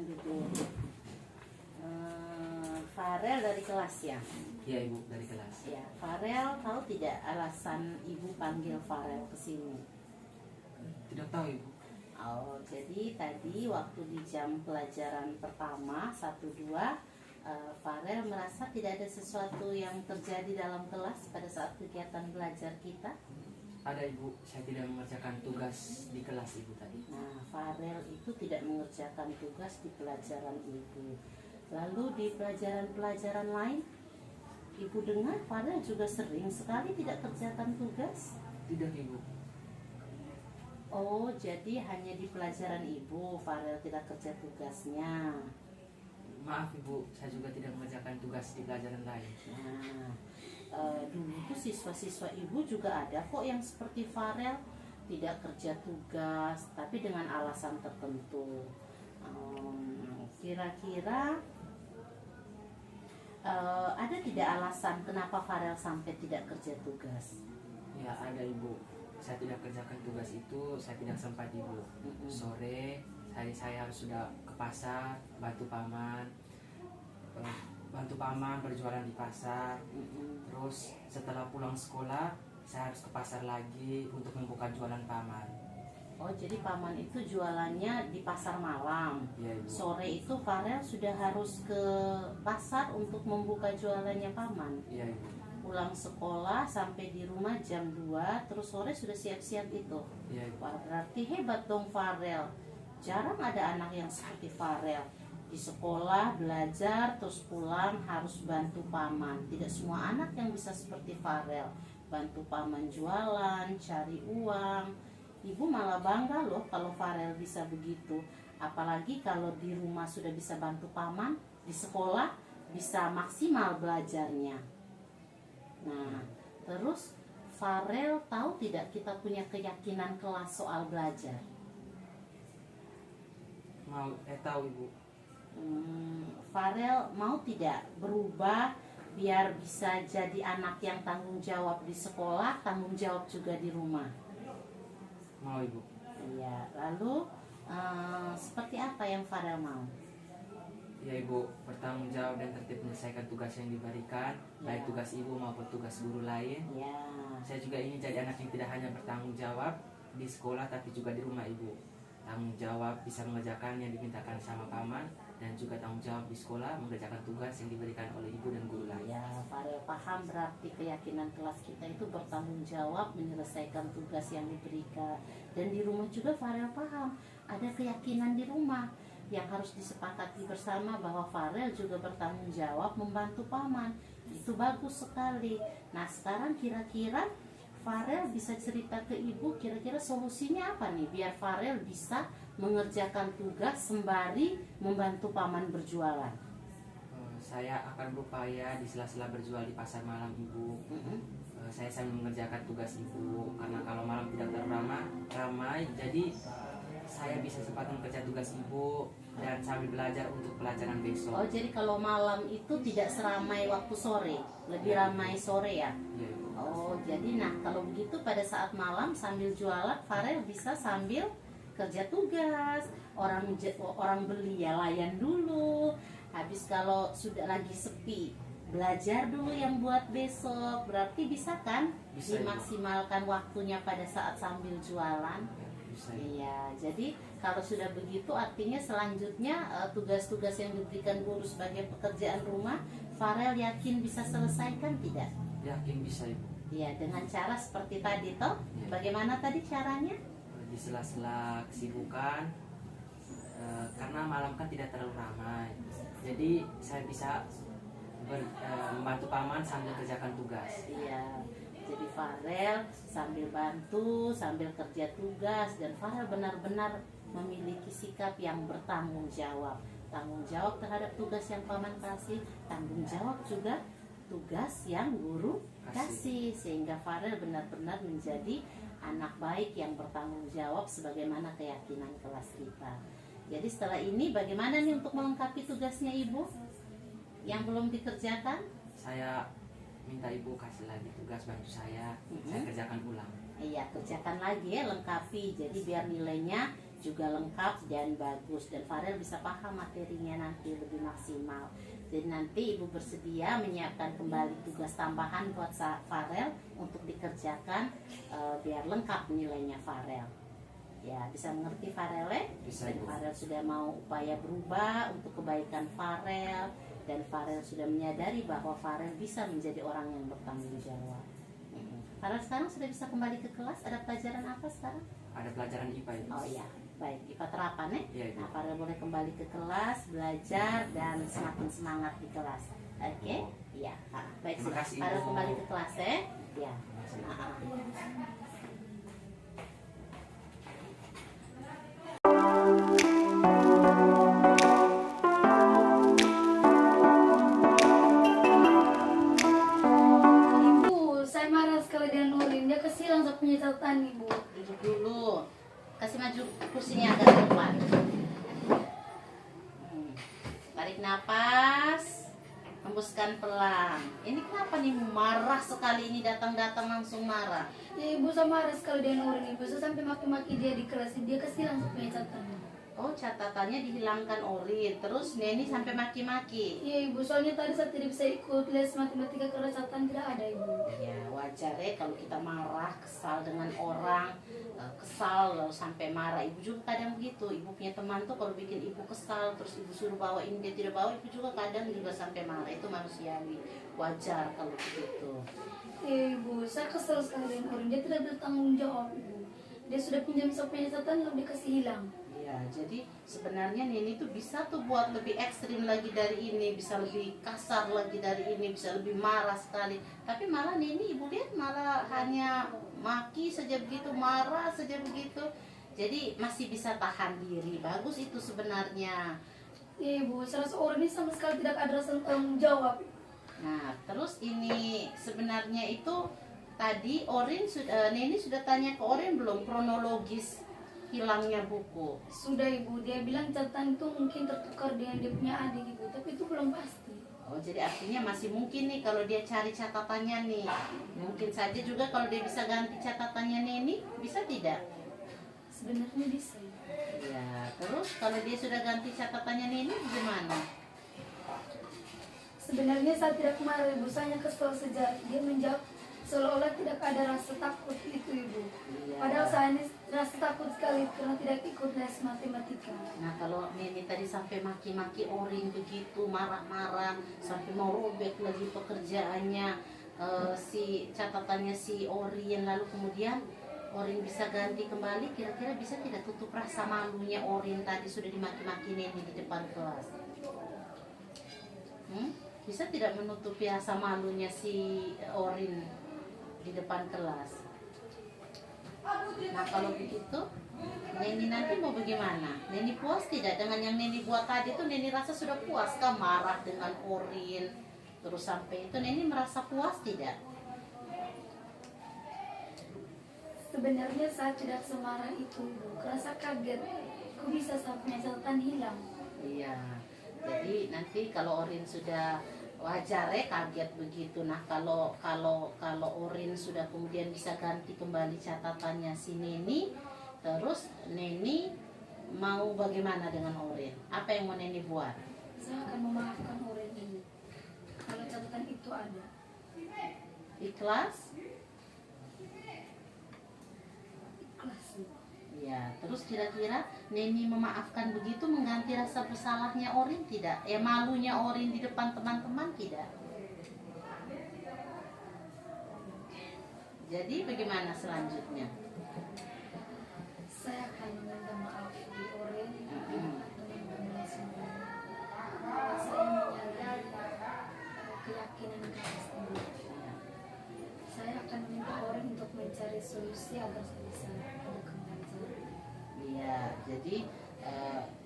silakan duduk. Farel dari kelas ya? Iya Ibu, dari kelas. Ya, Farel tahu tidak alasan Ibu panggil Farel ke sini? Tidak tahu Ibu. Oh, jadi tadi waktu di jam pelajaran pertama 1-2, Farel merasa tidak ada sesuatu yang terjadi dalam kelas pada saat kegiatan belajar kita. Ada Ibu, saya tidak mengerjakan tugas di kelas Ibu tadi. Nah, Farel itu tidak mengerjakan tugas di pelajaran Ibu. Lalu di pelajaran-pelajaran lain, Ibu dengar Farel juga sering sekali tidak kerjakan tugas. Tidak Ibu. Oh, jadi hanya di pelajaran Ibu Farel tidak kerja tugasnya. Maaf Ibu, saya juga tidak mengerjakan tugas di pelajaran lain. Nah, dulu tuh siswa-siswa Ibu juga ada kok yang seperti Farel, tidak kerja tugas tapi dengan alasan tertentu. Kira-kira ada tidak alasan kenapa Farel sampai tidak kerja tugas? Ya ada Ibu. Saya tidak kerjakan tugas itu, saya tidak sempat Ibu. Sore saya harus sudah ke pasar, bantu paman berjualan di pasar. Terus setelah pulang sekolah saya harus ke pasar lagi untuk membuka jualan paman. Oh, jadi paman itu jualannya di pasar malam. Ya, Ibu. Sore itu Farel sudah harus ke pasar untuk membuka jualannya paman. Iya Ibu. Pulang sekolah sampai di rumah jam 2, terus sore sudah siap-siap itu. Iya Ibu. Wah, berarti hebat dong Farel. Jarang ada anak yang seperti Farel. Di sekolah belajar terus pulang harus bantu paman. Tidak semua anak yang bisa seperti Farel. Bantu paman jualan, cari uang. Ibu malah bangga loh kalau Farel bisa begitu. Apalagi kalau di rumah sudah bisa bantu paman, di sekolah bisa maksimal belajarnya. Nah, terus Farel tahu tidak kita punya keyakinan kelas soal belajar? Tahu Ibu. Farel mau tidak berubah biar bisa jadi anak yang tanggung jawab di sekolah, tanggung jawab juga di rumah? Mau Ibu. Iya, lalu seperti apa yang Farel mau? Ya Ibu, bertanggung jawab dan tertib menyelesaikan tugas yang diberikan, baik tugas Ibu maupun tugas guru lain. Ya. Saya juga ingin jadi anak yang tidak hanya bertanggung jawab di sekolah tapi juga di rumah Ibu. Tanggung jawab bisa mengerjakan yang dimintakan sama paman, dan juga tanggung jawab di sekolah mengerjakan tugas yang diberikan oleh ibu dan guru lain. Ya, Farel paham berarti keyakinan kelas kita itu bertanggung jawab menyelesaikan tugas yang diberikan. Dan di rumah juga Farel paham ada keyakinan di rumah yang harus disepakati bersama bahwa Farel juga bertanggung jawab membantu paman. Itu bagus sekali. Nah, sekarang kira-kira Farel bisa cerita ke ibu kira-kira solusinya apa nih biar Farel bisa mengerjakan tugas sembari membantu paman berjualan? Saya akan berupaya di sela-sela berjual di pasar malam Ibu. Saya sambil mengerjakan tugas Ibu, karena kalau malam tidak terlalu ramai, jadi saya bisa sempat mengerjakan tugas Ibu dan sambil belajar untuk pelajaran besok. Oh, jadi kalau malam itu tidak seramai waktu sore, lebih ramai sore ya? Ya, Ibu. Oh, jadi nah kalau begitu pada saat malam sambil jualan Farel bisa sambil kerja tugas. Orang beli ya layan dulu. Habis kalau sudah lagi sepi belajar dulu yang buat besok. Berarti bisa kan Bisa, dimaksimalkan waktunya pada saat sambil jualan? Bisa. Iya, jadi kalau sudah begitu artinya selanjutnya tugas-tugas yang diberikan guru sebagai pekerjaan rumah Farel yakin bisa selesaikan tidak? Yakin bisa Ibu. Iya, dengan cara seperti tadi toh. Ya. Bagaimana tadi caranya? Di sela-sela kesibukan, karena malam kan tidak terlalu ramai, jadi saya bisa membantu paman sambil kerjakan tugas. Iya, jadi Farel sambil bantu, sambil kerja tugas, dan Farel benar-benar memiliki sikap yang bertanggung jawab. Tanggung jawab terhadap tugas yang paman kasih, tanggung jawab juga tugas yang guru kasih, sehingga Farel benar-benar menjadi anak baik yang bertanggung jawab sebagaimana keyakinan kelas kita. Jadi setelah ini bagaimana nih untuk melengkapi tugasnya ibu yang belum dikerjakan? Saya minta ibu kasih lagi tugas bantu saya kerjakan ulang. Iya, kerjakan lagi ya, lengkapi. Jadi biar nilainya juga lengkap dan bagus, dan Farel bisa paham materinya nanti lebih maksimal. Jadi nanti ibu bersedia menyiapkan kembali tugas tambahan buat Farel untuk dikerjakan biar lengkap nilainya Farel. Ya, bisa mengerti Farel ya? Bisa, Dan Ibu. Farel sudah mau upaya berubah untuk kebaikan Farel, dan Farel sudah menyadari bahwa Farel bisa menjadi orang yang bertanggung jawab. Farel sekarang sudah bisa kembali ke kelas. Ada pelajaran apa sekarang? Ada pelajaran IPA ya? Oh iya, baik, IPA terapan ya. Iya, Ibu. Nah, Farel boleh kembali ke kelas, belajar dan semakin semangat di kelas. Oke? Iya. Baik, Terima kasih, Farel Ibu. kembali ke kelas ya. Ya. Ibu, saya marah sekali dengan Nurin. Dia kesilang saya punya catatan, Ibu. Duduk dulu. Kasih maju kursinya agak ke depan. Tarik napas. Hembuskan pelan. Ini kenapa nih marah sekali ini, datang-datang langsung marah? Ya, Ibu, saya marah sekali dengan Nurin, Ibu. Saya sampai maki-maki dia di kelas. Dia kesilang saya punya catatan. Oh, catatannya dihilangkan Orin. Terus Neni sampai maki-maki. Iya, Ibu. Soalnya tadi saya tidak bisa ikut les matematika karena catatan tidak ada, Ibu. Ya wajar ya kalau kita marah, kesal dengan orang, kesal lalu sampai marah. Ibu juga kadang begitu. Ibu punya teman tuh kalau bikin ibu kesal, terus ibu suruh bawain dia tidak bawa, ibu juga kadang juga sampai marah. Itu manusiawi, wajar kalau begitu. Iya, Ibu. Saya kesel sekali dengan Nurin. Dia tidak bertanggung jawab, Ibu. Dia sudah pinjam saya punya catatan lalu dikasih hilang. Ya, jadi sebenarnya Neni tuh bisa tuh buat lebih ekstrim lagi dari ini, bisa lebih kasar lagi dari ini, bisa lebih marah sekali. Tapi malah Neni, ibu lihat malah hanya maki saja begitu, marah saja begitu. Jadi masih bisa tahan diri. Bagus itu sebenarnya. Iya, Ibu. Saya rasa Nurin ini sama sekali tidak ada rasa tanggung jawab. Nah, terus ini sebenarnya itu tadi Neni sudah tanya ke Orin belum kronologis hilangnya buku? Sudah, Ibu. Dia bilang catatan itu mungkin tertukar dengan dia punya adik, Ibu. Tapi itu belum pasti. Oh, jadi artinya masih mungkin nih kalau dia cari catatannya nih. Mungkin saja juga kalau dia bisa ganti catatannya Neni, bisa tidak? Sebenarnya bisa. Ya, terus kalau dia sudah ganti catatannya Neni gimana? Sebenarnya saya tidak marah, Ibu. Saya hanya kesel saja. Dia menjawab seolah-olah tidak ada rasa takut itu, Ibu. Iya. Padahal saya ini rasa takut sekali karena tidak ikut les matematika. Nah, kalau Neni tadi sampai maki-maki Orin begitu, marah-marah, sampai mau robek lagi pekerjaannya, si catatannya si Orin, lalu kemudian Orin bisa ganti kembali, kira-kira bisa tidak tutup rasa malunya Orin tadi sudah dimaki-maki Neni di depan kelas? Bisa tidak menutupi rasa malunya si Orin di depan kelas? Nah, kalau begitu Neni nanti mau bagaimana? Neni puas tidak dengan yang Neni buat tadi tuh? Neni rasa sudah puas kah marah dengan Orin terus sampai itu? Neni merasa puas tidak? Sebenarnya saya tidak semarah itu, Ibu. Kerasa kaget. Kok bisa saya punya catatan hilang? Iya. Jadi nanti kalau Orin sudah wajar ya kaget begitu. Nah, kalau Orin sudah kemudian bisa ganti kembali catatannya si Neni, terus Neni mau bagaimana dengan Orin? Apa yang mau Neni buat? Saya akan memaafkan Orin ini. Kalau catatan itu ada. Ikhlas? Ikhlas, Ibu. Ya, terus kira-kira Neni memaafkan begitu mengganti rasa bersalahnya Orin tidak? Malunya Orin di depan teman-teman tidak? Jadi bagaimana selanjutnya? Saya akan meminta maaf di Orin teman-teman semua. Saya menyadari keyakinan keras ini. Saya akan meminta Orin untuk mencari solusi agar saya bisa menemukan jalan. Iya, jadi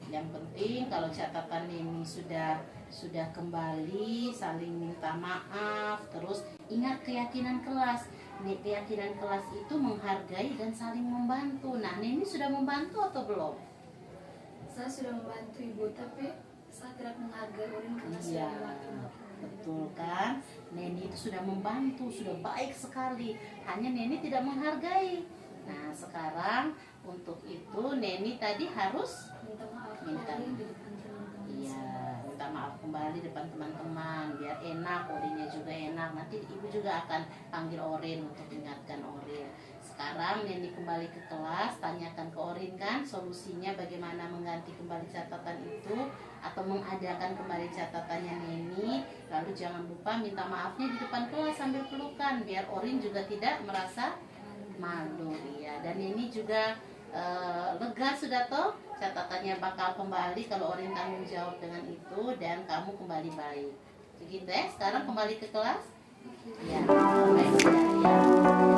yang penting kalau catatan ini sudah kembali, saling minta maaf, terus ingat keyakinan kelas. Keyakinan kelas itu menghargai dan saling membantu. Nah, Neni sudah membantu atau belum? Saya sudah membantu, Ibu, tapi saya tidak menghargai Orin karena sudah Iya, maki-maki. betul kan? Neni itu sudah membantu, sudah baik sekali. Hanya Neni tidak menghargai. Nah sekarang untuk itu Neni tadi harus minta maaf Minta. Orin di depan teman-teman. iya minta maaf kembali depan teman-teman biar enak, Orinnya juga enak. Nanti ibu juga akan panggil Orin untuk ingatkan Orin. Sekarang Neni kembali ke kelas, tanyakan ke Orin kan solusinya bagaimana mengganti kembali catatan itu atau mengadakan kembali catatannya Neni. Lalu jangan lupa minta maafnya di depan kelas sambil pelukan biar Orin juga tidak merasa malu. Iya, dan Neni juga lega sudah toh catatannya bakal kembali kalau Orin tanggung jawab dengan itu dan kamu kembali baik. Begitu ya. Sekarang kembali ke kelas. Ya, baik ya.